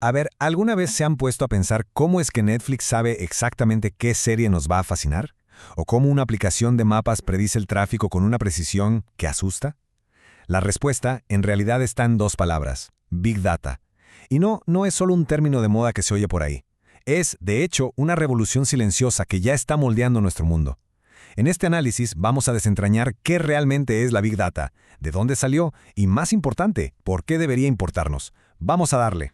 A ver, ¿alguna vez se han puesto a pensar cómo es que Netflix sabe exactamente qué serie nos va a fascinar? ¿O cómo una aplicación de mapas predice el tráfico con una precisión que asusta? La respuesta, en realidad, está en dos palabras: Big Data. Y no es solo un término de moda que se oye por ahí. Es, de hecho, una revolución silenciosa que ya está moldeando nuestro mundo. En este análisis vamos a desentrañar qué realmente es la Big Data, de dónde salió y, más importante, por qué debería importarnos. Vamos a darle.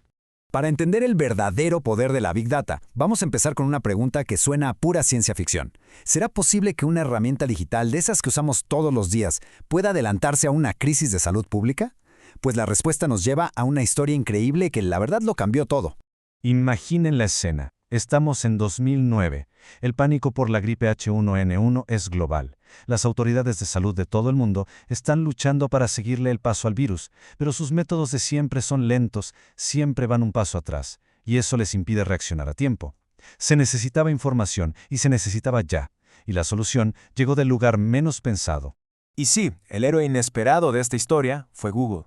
Para entender el verdadero poder de la Big Data, vamos a empezar con una pregunta que suena a pura ciencia ficción. ¿Será posible que una herramienta digital de esas que usamos todos los días pueda adelantarse a una crisis de salud pública? Pues la respuesta nos lleva a una historia increíble que la verdad lo cambió todo. Imaginen la escena. Estamos en 2009. El pánico por la gripe H1N1 es global. Las autoridades de salud de todo el mundo están luchando para seguirle el paso al virus, pero sus métodos de siempre son lentos, siempre van un paso atrás, y eso les impide reaccionar a tiempo. Se necesitaba información, y se necesitaba ya, y la solución llegó del lugar menos pensado. Y sí, el héroe inesperado de esta historia fue Google.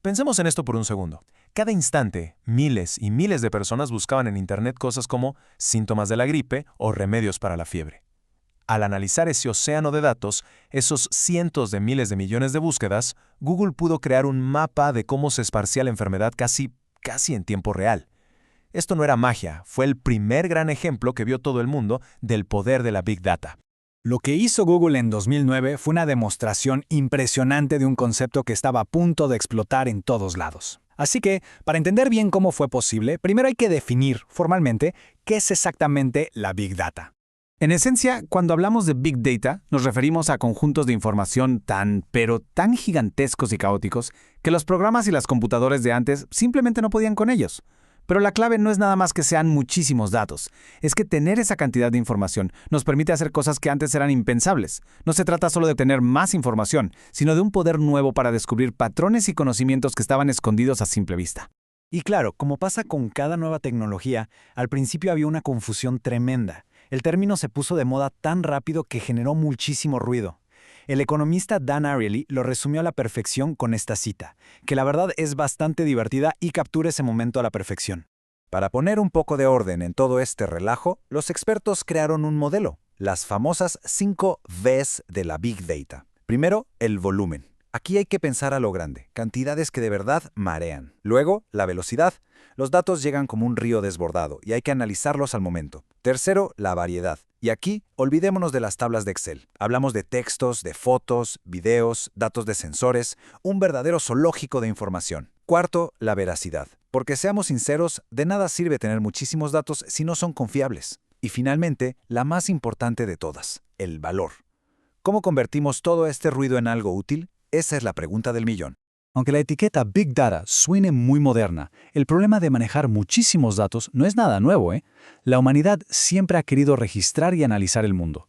Pensemos en esto por un segundo. Cada instante, miles y miles de personas buscaban en Internet cosas como síntomas de la gripe o remedios para la fiebre. Al analizar ese océano de datos, esos cientos de miles de millones de búsquedas, Google pudo crear un mapa de cómo se esparcía la enfermedad casi en tiempo real. Esto no era magia, fue el primer gran ejemplo que vio todo el mundo del poder de la Big Data. Lo que hizo Google en 2009 fue una demostración impresionante de un concepto que estaba a punto de explotar en todos lados. Así que, para entender bien cómo fue posible, primero hay que definir formalmente qué es exactamente la Big Data. En esencia, cuando hablamos de Big Data, nos referimos a conjuntos de información pero tan gigantescos y caóticos que los programas y las computadoras de antes simplemente no podían con ellos. Pero la clave no es nada más que sean muchísimos datos. Es que tener esa cantidad de información nos permite hacer cosas que antes eran impensables. No se trata solo de tener más información, sino de un poder nuevo para descubrir patrones y conocimientos que estaban escondidos a simple vista. Y claro, como pasa con cada nueva tecnología, al principio había una confusión tremenda. El término se puso de moda tan rápido que generó muchísimo ruido. El economista Dan Ariely lo resumió a la perfección con esta cita, que la verdad es bastante divertida y captura ese momento a la perfección. Para poner un poco de orden en todo este relajo, los expertos crearon un modelo, las famosas 5 Vs de la Big Data. Primero, el volumen. Aquí hay que pensar a lo grande, cantidades que de verdad marean. Luego, la velocidad. Los datos llegan como un río desbordado y hay que analizarlos al momento. Tercero, la variedad. Y aquí, olvidémonos de las tablas de Excel. Hablamos de textos, de fotos, videos, datos de sensores, un verdadero zoológico de información. Cuarto, la veracidad. Porque seamos sinceros, de nada sirve tener muchísimos datos si no son confiables. Y finalmente, la más importante de todas, el valor. ¿Cómo convertimos todo este ruido en algo útil? Esa es la pregunta del millón. Aunque la etiqueta Big Data suene muy moderna, el problema de manejar muchísimos datos no es nada nuevo, ¿eh? La humanidad siempre ha querido registrar y analizar el mundo.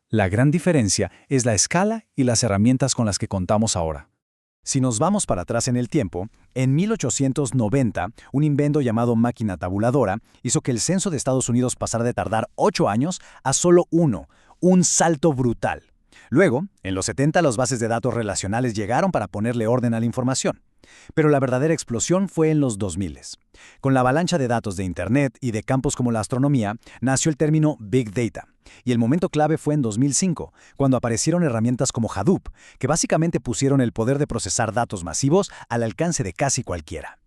La gran diferencia es la escala y las herramientas con las que contamos ahora. Si nos vamos para atrás en el tiempo, en 1890, un invento llamado máquina tabuladora hizo que el censo de Estados Unidos pasara de tardar 8 años a solo 1, un salto brutal. Luego, en los 70 las bases de datos relacionales llegaron para ponerle orden a la información. Pero la verdadera explosión fue en los 2000. Con la avalancha de datos de Internet y de campos como la astronomía, nació el término Big Data. Y el momento clave fue en 2005, cuando aparecieron herramientas como Hadoop, que básicamente pusieron el poder de procesar datos masivos al alcance de casi cualquiera.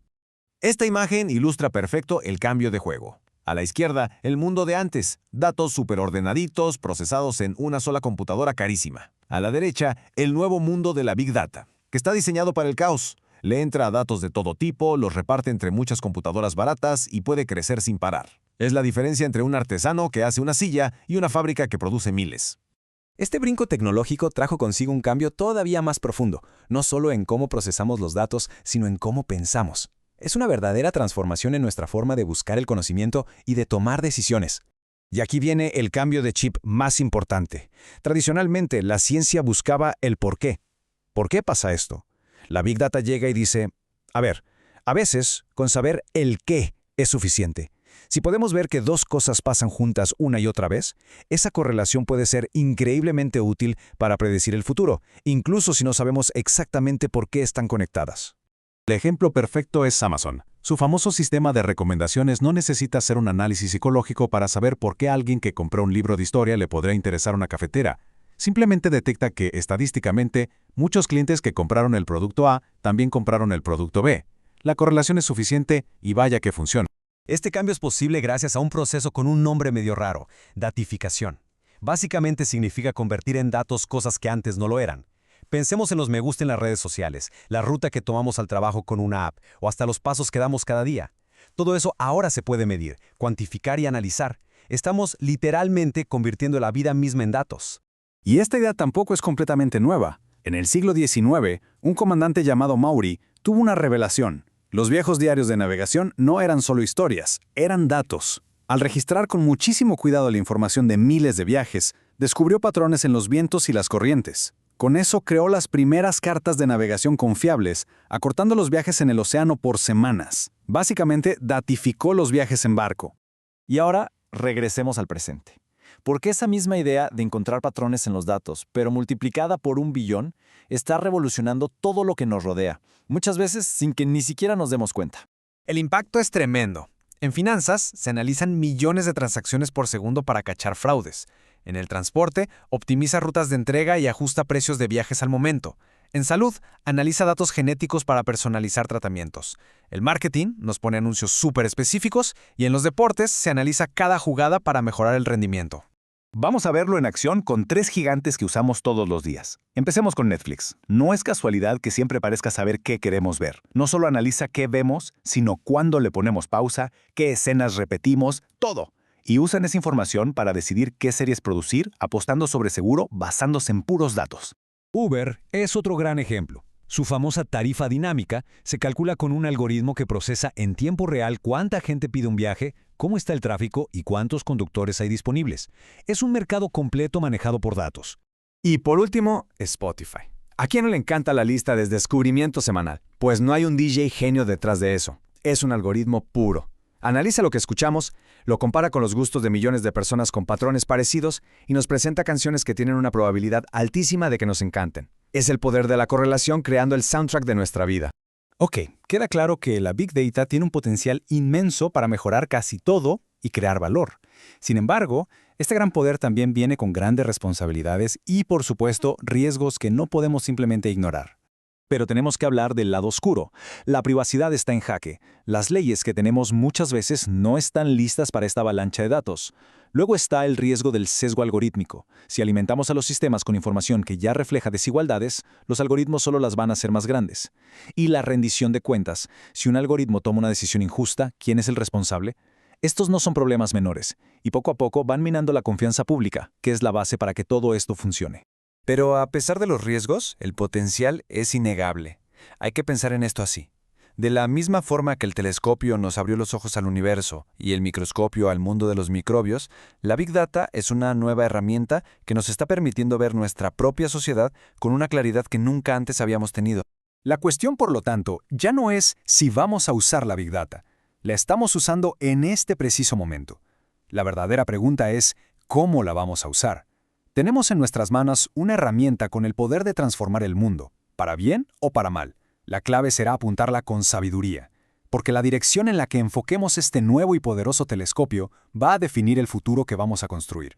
Esta imagen ilustra perfecto el cambio de juego. A la izquierda, el mundo de antes, datos superordenaditos procesados en una sola computadora carísima. A la derecha, el nuevo mundo de la Big Data, que está diseñado para el caos. Le entra a datos de todo tipo, los reparte entre muchas computadoras baratas y puede crecer sin parar. Es la diferencia entre un artesano que hace una silla y una fábrica que produce miles. Este brinco tecnológico trajo consigo un cambio todavía más profundo, no solo en cómo procesamos los datos, sino en cómo pensamos. Es una verdadera transformación en nuestra forma de buscar el conocimiento y de tomar decisiones. Y aquí viene el cambio de chip más importante. Tradicionalmente, la ciencia buscaba el por qué. ¿Por qué pasa esto? La Big Data llega y dice, a ver, a veces, con saber el qué es suficiente. Si podemos ver que dos cosas pasan juntas una y otra vez, esa correlación puede ser increíblemente útil para predecir el futuro, incluso si no sabemos exactamente por qué están conectadas. El ejemplo perfecto es Amazon. Su famoso sistema de recomendaciones no necesita hacer un análisis psicológico para saber por qué alguien que compró un libro de historia le podría interesar una cafetera. Simplemente detecta que, estadísticamente, muchos clientes que compraron el producto A también compraron el producto B. La correlación es suficiente y vaya que funciona. Este cambio es posible gracias a un proceso con un nombre medio raro, datificación. Básicamente significa convertir en datos cosas que antes no lo eran. Pensemos en los me gusta en las redes sociales, la ruta que tomamos al trabajo con una app o hasta los pasos que damos cada día. Todo eso ahora se puede medir, cuantificar y analizar. Estamos literalmente convirtiendo la vida misma en datos. Y esta idea tampoco es completamente nueva. En el siglo XIX, un comandante llamado Maury tuvo una revelación. Los viejos diarios de navegación no eran solo historias, eran datos. Al registrar con muchísimo cuidado la información de miles de viajes, descubrió patrones en los vientos y las corrientes. Con eso creó las primeras cartas de navegación confiables, acortando los viajes en el océano por semanas. Básicamente, datificó los viajes en barco. Y ahora, regresemos al presente. Porque esa misma idea de encontrar patrones en los datos, pero multiplicada por 1 billón, está revolucionando todo lo que nos rodea, muchas veces sin que ni siquiera nos demos cuenta. El impacto es tremendo. En finanzas, se analizan millones de transacciones por segundo para cachar fraudes. En el transporte, optimiza rutas de entrega y ajusta precios de viajes al momento. En salud, analiza datos genéticos para personalizar tratamientos. El marketing nos pone anuncios súper específicos y en los deportes se analiza cada jugada para mejorar el rendimiento. Vamos a verlo en acción con 3 gigantes que usamos todos los días. Empecemos con Netflix. No es casualidad que siempre parezca saber qué queremos ver. No solo analiza qué vemos, sino cuándo le ponemos pausa, qué escenas repetimos, todo. Y usan esa información para decidir qué series producir, apostando sobre seguro basándose en puros datos. Uber es otro gran ejemplo. Su famosa tarifa dinámica se calcula con un algoritmo que procesa en tiempo real cuánta gente pide un viaje, cómo está el tráfico y cuántos conductores hay disponibles. Es un mercado completo manejado por datos. Y por último, Spotify. ¿A quién no le encanta la lista de descubrimiento semanal? Pues no hay un DJ genio detrás de eso. Es un algoritmo puro. Analiza lo que escuchamos, lo compara con los gustos de millones de personas con patrones parecidos y nos presenta canciones que tienen una probabilidad altísima de que nos encanten. Es el poder de la correlación creando el soundtrack de nuestra vida. Ok, queda claro que la Big Data tiene un potencial inmenso para mejorar casi todo y crear valor. Sin embargo, este gran poder también viene con grandes responsabilidades y, por supuesto, riesgos que no podemos simplemente ignorar. Pero tenemos que hablar del lado oscuro. La privacidad está en jaque. Las leyes que tenemos muchas veces no están listas para esta avalancha de datos. Luego está el riesgo del sesgo algorítmico. Si alimentamos a los sistemas con información que ya refleja desigualdades, los algoritmos solo las van a hacer más grandes. Y la rendición de cuentas. Si un algoritmo toma una decisión injusta, ¿quién es el responsable? Estos no son problemas menores, y poco a poco van minando la confianza pública, que es la base para que todo esto funcione. Pero a pesar de los riesgos, el potencial es innegable. Hay que pensar en esto así. De la misma forma que el telescopio nos abrió los ojos al universo y el microscopio al mundo de los microbios, la Big Data es una nueva herramienta que nos está permitiendo ver nuestra propia sociedad con una claridad que nunca antes habíamos tenido. La cuestión, por lo tanto, ya no es si vamos a usar la Big Data. La estamos usando en este preciso momento. La verdadera pregunta es, ¿cómo la vamos a usar? Tenemos en nuestras manos una herramienta con el poder de transformar el mundo, para bien o para mal. La clave será apuntarla con sabiduría, porque la dirección en la que enfoquemos este nuevo y poderoso telescopio va a definir el futuro que vamos a construir.